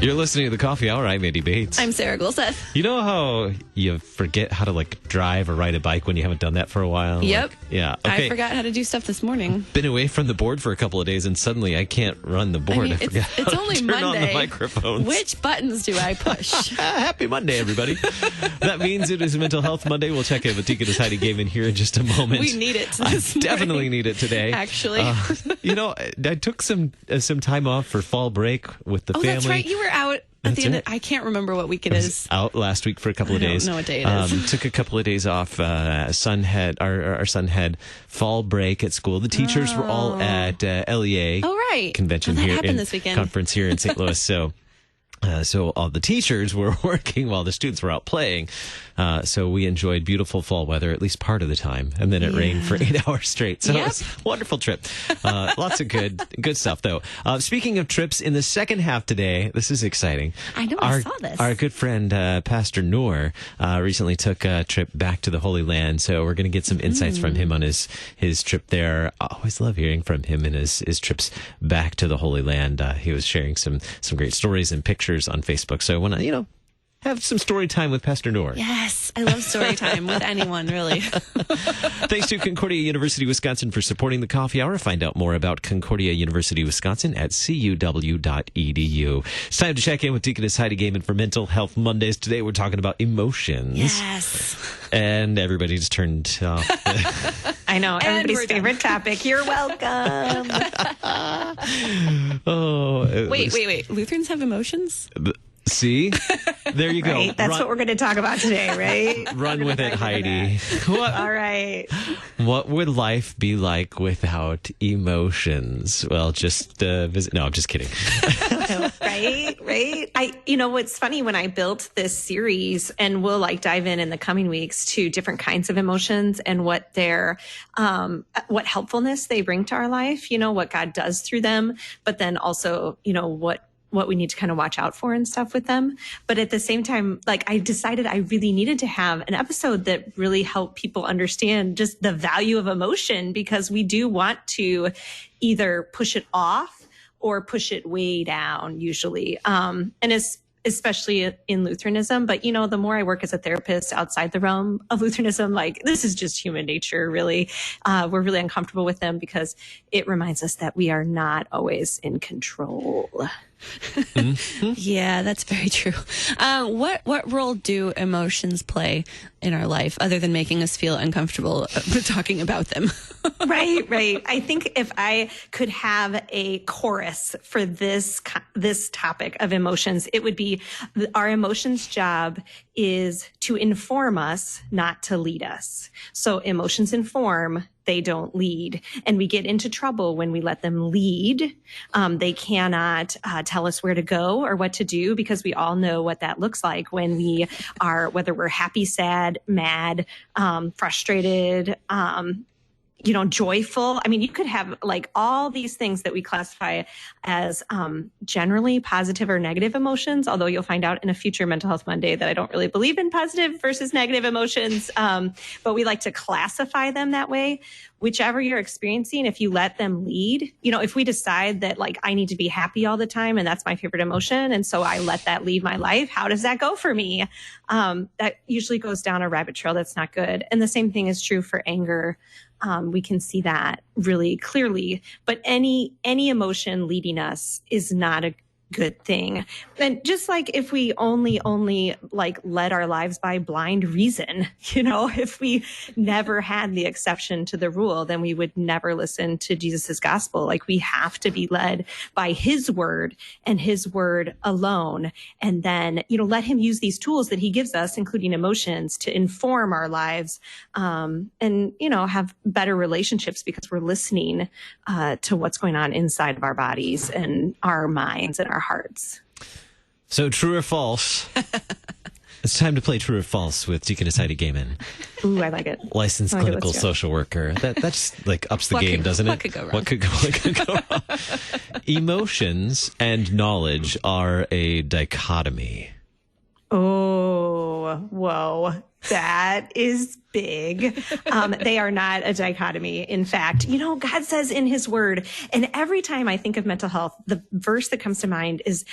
You're listening to The Coffee Hour. I'm Andy Bates. I'm Sarah Gulseth. You know how you forget how to drive or ride a bike when you haven't done that for a while? Yep. Yeah. Okay. I forgot how to do stuff this morning. Been away from the board for a couple of days and suddenly I can't run the board. I forgot it's how only to turn Monday. on the microphones. Which buttons do I push? Happy Monday, everybody. That means it is Mental Health Monday. We'll check in with Deaconess Heidi Goehmann here in just a moment. We need it. I definitely need it today. Actually. I took some time off for fall break with the family. Oh, that's right. You were out at the end of, I can't remember what week it is. Out last week for a couple of days. I don't know what day it is. Took a couple of days off. Our son had fall break at school. The teachers were all at LEA convention that here happened this weekend. Conference here in St. Louis. So all the teachers were working while the students were out playing. So we enjoyed beautiful fall weather, at least part of the time. And then it rained for 8 hours straight. So it was a wonderful trip. Lots of good stuff, though. Speaking of trips, in the second half today, this is exciting. I know, I saw this. Our good friend, Pastor Noor, recently took a trip back to the Holy Land. So we're going to get some insights from him on his trip there. I always love hearing from him and his trips back to the Holy Land. He was sharing some great stories and pictures on Facebook. So I want to, have some story time with Pastor Noor. Yes, I love story time with anyone, really. Thanks to Concordia University, Wisconsin for supporting the Coffee Hour. Find out more about Concordia University, Wisconsin at cuw.edu. It's time to check in with Deaconess Heidi Goehmann for Mental Health Mondays. Today we're talking about emotions. Yes. And everybody just turned off. I know, everybody's favorite topic. You're welcome. Wait. Lutherans have emotions? See? There you go. Right? That's what we're going to talk about today, right? Run with it, Heidi. All right. What would life be like without emotions? Well, just visit. No, I'm just kidding. Right. What's funny, when I built this series, and we'll dive in the coming weeks to different kinds of emotions and what what helpfulness they bring to our life, what God does through them, but then also, what we need to kind of watch out for and stuff with them. But at the same time, I decided I really needed to have an episode that really helped people understand just the value of emotion, because we do want to either push it off or push it way down usually. Especially in Lutheranism. But, the more I work as a therapist outside the realm of Lutheranism, this is just human nature, really. We're really uncomfortable with them because it reminds us that we are not always in control. Mm-hmm. Yeah, that's very true. What role do emotions play in our life other than making us feel uncomfortable talking about them? Right. I think if I could have a chorus for this topic of emotions, it would be our emotions' job is to inform us, not to lead us. So emotions inform, they don't lead. And we get into trouble when we let them lead. They cannot tell us where to go or what to do, because we all know what that looks like when we are, whether we're happy, sad, mad, frustrated, joyful. I mean, you could have all these things that we classify as generally positive or negative emotions, although you'll find out in a future Mental Health Monday that I don't really believe in positive versus negative emotions. But we like to classify them that way. Whichever you're experiencing, if you let them lead, if we decide that I need to be happy all the time and that's my favorite emotion, and so I let that lead my life, how does that go for me? That usually goes down a rabbit trail that's not good. And the same thing is true for anger. We can see that really clearly, but any emotion leading us is not a good thing. And just if we only led our lives by blind reason, if we never had the exception to the rule, then we would never listen to Jesus's gospel. We have to be led by his word and his word alone. And then, let him use these tools that he gives us, including emotions, to inform our lives, and, have better relationships because we're listening, to what's going on inside of our bodies and our minds and our hearts. So, true or false? It's time to play true or false with Deaconess Heidi Goehmann. Ooh, I like it. Licensed clinical social worker. That just ups the game, doesn't it? What could go wrong? What could go wrong? Emotions and knowledge are a dichotomy. Oh, whoa. That is big. They are not a dichotomy. In fact, God says in his word, and every time I think of mental health, the verse that comes to mind is,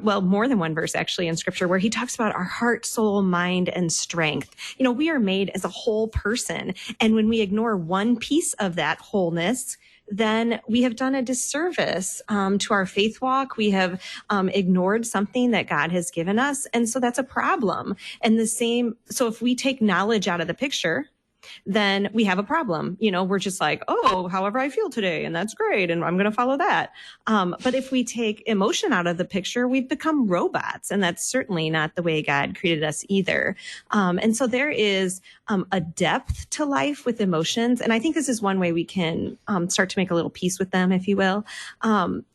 well, more than one verse actually in scripture where he talks about our heart, soul, mind, and strength. We are made as a whole person. And when we ignore one piece of that wholeness, then we have done a disservice to our faith walk. We have ignored something that God has given us. And so that's a problem. And so if we take knowledge out of the picture, then we have a problem. We're just like, oh, however I feel today, and that's great, and I'm going to follow that. But if we take emotion out of the picture, we've become robots, and that's certainly not the way God created us either. And so there is a depth to life with emotions, and I think this is one way we can start to make a little peace with them, if you will.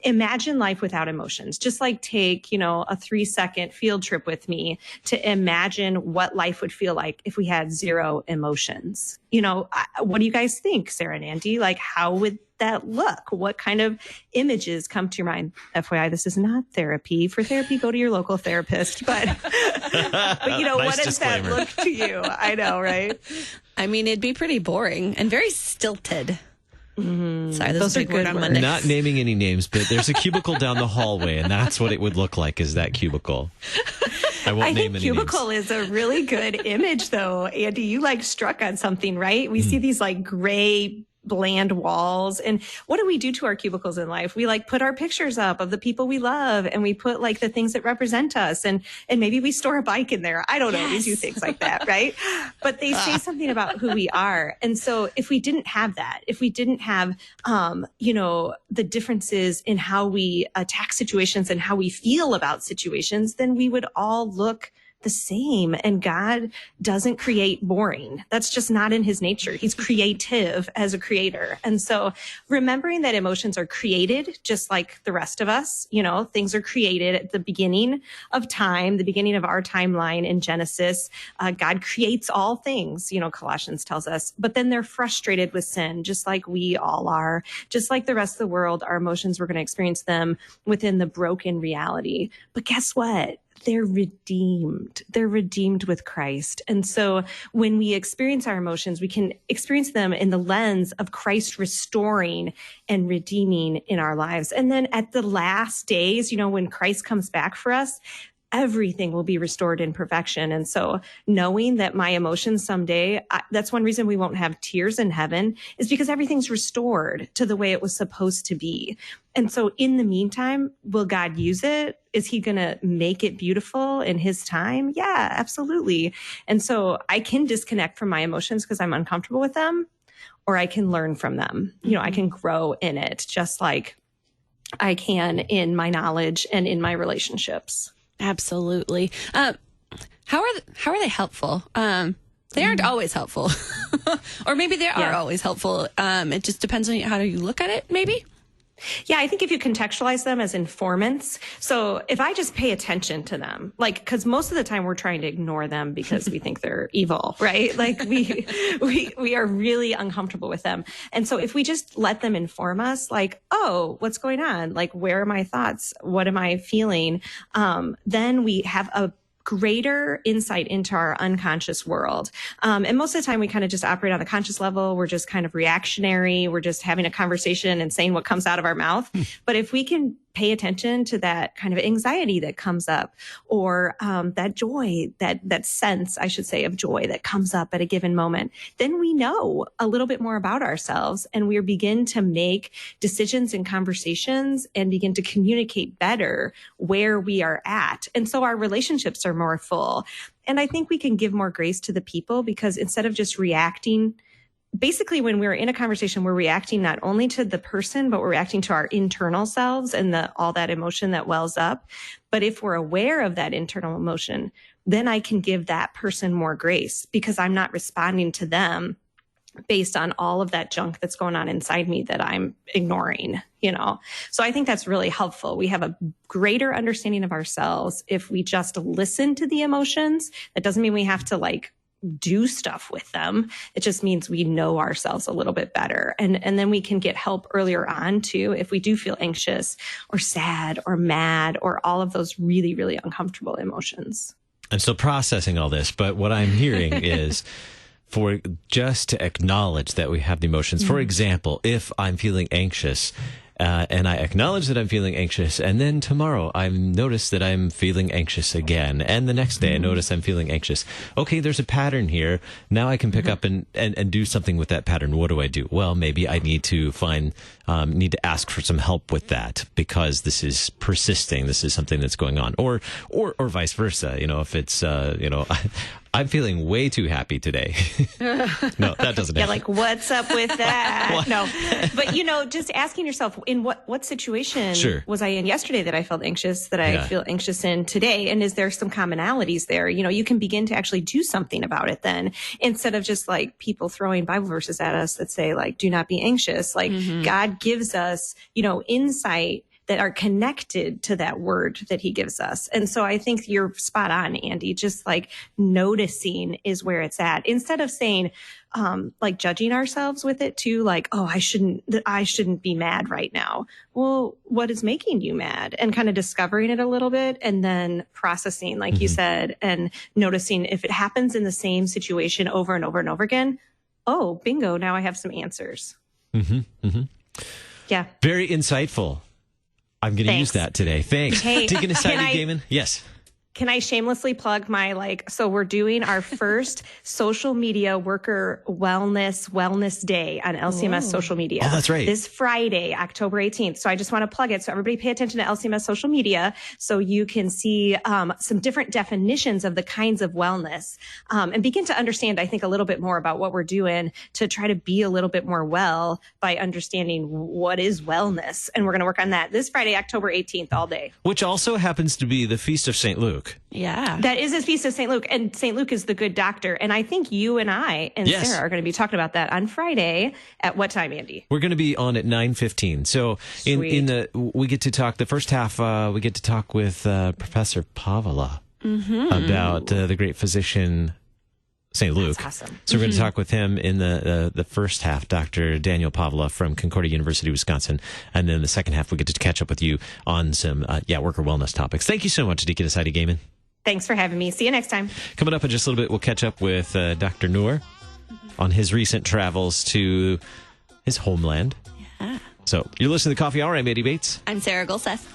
Imagine life without emotions. Just like take, a 3-second field trip with me to imagine what life would feel like if we had zero emotions. What do you guys think, Sarah and Andy? Like, how would that look? What kind of images come to your mind? FYI, this is not therapy. For therapy, go to your local therapist. But Nice what does disclaimer. that look to you? I know, right? I mean, it'd be pretty boring and very stilted. Sorry, Those is a are big word good on words. Monday. Not naming any names, but there's a cubicle down the hallway, and that's what it would look like, is that cubicle. I won't I name think any cubicle names. is a really good image, though. Andy, you struck on something, right? We see these gray, bland walls. And what do we do to our cubicles in life? We put our pictures up of the people we love, and we put the things that represent us. And maybe we store a bike in there. I don't know. We do things like that, right? But they say something about who we are. And so if we didn't have that, if we didn't have, the differences in how we attack situations and how we feel about situations, then we would all look the same. And God doesn't create boring. That's just not in his nature. He's creative as a creator. And so remembering that emotions are created just like the rest of us, things are created at the beginning of time, the beginning of our timeline in Genesis. God creates all things, Colossians tells us, but then they're frustrated with sin, just like we all are, just like the rest of the world. Our emotions, we're going to experience them within the broken reality. But guess what? They're redeemed. They're redeemed with Christ. And so when we experience our emotions, we can experience them in the lens of Christ restoring and redeeming in our lives. And then at the last days, when Christ comes back for us, everything will be restored in perfection. And so knowing that my emotions someday, that's one reason we won't have tears in heaven, is because everything's restored to the way it was supposed to be. And so in the meantime, will God use it? Is he going to make it beautiful in his time? Yeah, absolutely. And so I can disconnect from my emotions because I'm uncomfortable with them, or I can learn from them. I can grow in it just like I can in my knowledge and in my relationships. Absolutely. How are they helpful? They aren't always helpful, or maybe they are always helpful. It just depends on how you look at it, maybe. Yeah, I think if you contextualize them as informants, so if I just pay attention to them, because most of the time we're trying to ignore them because we think they're evil, right? We are really uncomfortable with them. And so if we just let them inform us, oh, what's going on? Where are my thoughts? What am I feeling? Then we have a greater insight into our unconscious world. And most of the time we kind of just operate on the conscious level. We're just kind of reactionary. We're just having a conversation and saying what comes out of our mouth. But if we can pay attention to that kind of anxiety that comes up, or that joy, that sense, I should say, of joy that comes up at a given moment, then we know a little bit more about ourselves, and we begin to make decisions and conversations and begin to communicate better where we are at. And so our relationships are more full. And I think we can give more grace to the people, because instead of just reacting, basically, when we're in a conversation, we're reacting not only to the person, but we're reacting to our internal selves and all that emotion that wells up. But if we're aware of that internal emotion, then I can give that person more grace, because I'm not responding to them based on all of that junk that's going on inside me that I'm ignoring, So I think that's really helpful. We have a greater understanding of ourselves if we just listen to the emotions. That doesn't mean we have to do stuff with them. It just means we know ourselves a little bit better. And then we can get help earlier on too, if we do feel anxious or sad or mad or all of those really, really uncomfortable emotions. I'm still processing all this, but what I'm hearing is for just to acknowledge that we have the emotions. For example, if I'm feeling anxious, and I acknowledge that I'm feeling anxious, and then tomorrow I notice that I'm feeling anxious again, and the next day I notice I'm feeling anxious. Okay, there's a pattern here. Now I can pick up and do something with that pattern. What do? Well, maybe I need to need to ask for some help with that because this is persisting. This is something that's going on, or vice versa. If it's I'm feeling way too happy today. No, that doesn't happen. Yeah, like, what's up with that? No. But, just asking yourself, in what situation was I in yesterday that I felt anxious, that I feel anxious in today? And is there some commonalities there? You can begin to actually do something about it then, instead of just like people throwing Bible verses at us that say, like, do not be anxious. Like, God gives us, insight that are connected to that word that he gives us. And so I think you're spot on, Andy. Just like noticing is where it's at. Instead of saying, like judging ourselves with it too, like, oh, I shouldn't be mad right now. Well, what is making you mad? And kind of discovering it a little bit and then processing, like you said, and noticing if it happens in the same situation over and over and over again. Oh, bingo. Now I have some answers. Yeah. Very insightful. I'm going to use that today. Thanks. Hey, Deaconess Heidi Goehmann. Yes. Can I shamelessly plug so we're doing our first social media worker wellness day on LCMS social media. Oh, that's right. This Friday, October 18th. So I just want to plug it. So everybody pay attention to LCMS social media so you can see some different definitions of the kinds of wellness and begin to understand, I think, a little bit more about what we're doing to try to be a little bit more well by understanding what is wellness. And we're going to work on that this Friday, October 18th, all day. Which also happens to be the Feast of St. Luke. Yeah. That is a feast of St. Luke, and St. Luke is the good doctor. And I think you and I and Sarah are going to be talking about that on Friday at what time, Andy? We're going to be on at 9:15. So we get to talk the first half. We get to talk with Professor Pavla about the great physician St. Luke. That's awesome. So we're going to talk with him in the first half, Dr. Daniel Pavla from Concordia University, Wisconsin. And then the second half, we get to catch up with you on some, worker wellness topics. Thank you so much, Deaconess Heidi Goehmann. Thanks for having me. See you next time. Coming up in just a little bit, we'll catch up with Dr. Noor on his recent travels to his homeland. Yeah. So you're listening to the Coffee Hour. I'm Eddie Bates. I'm Sarah Golseth.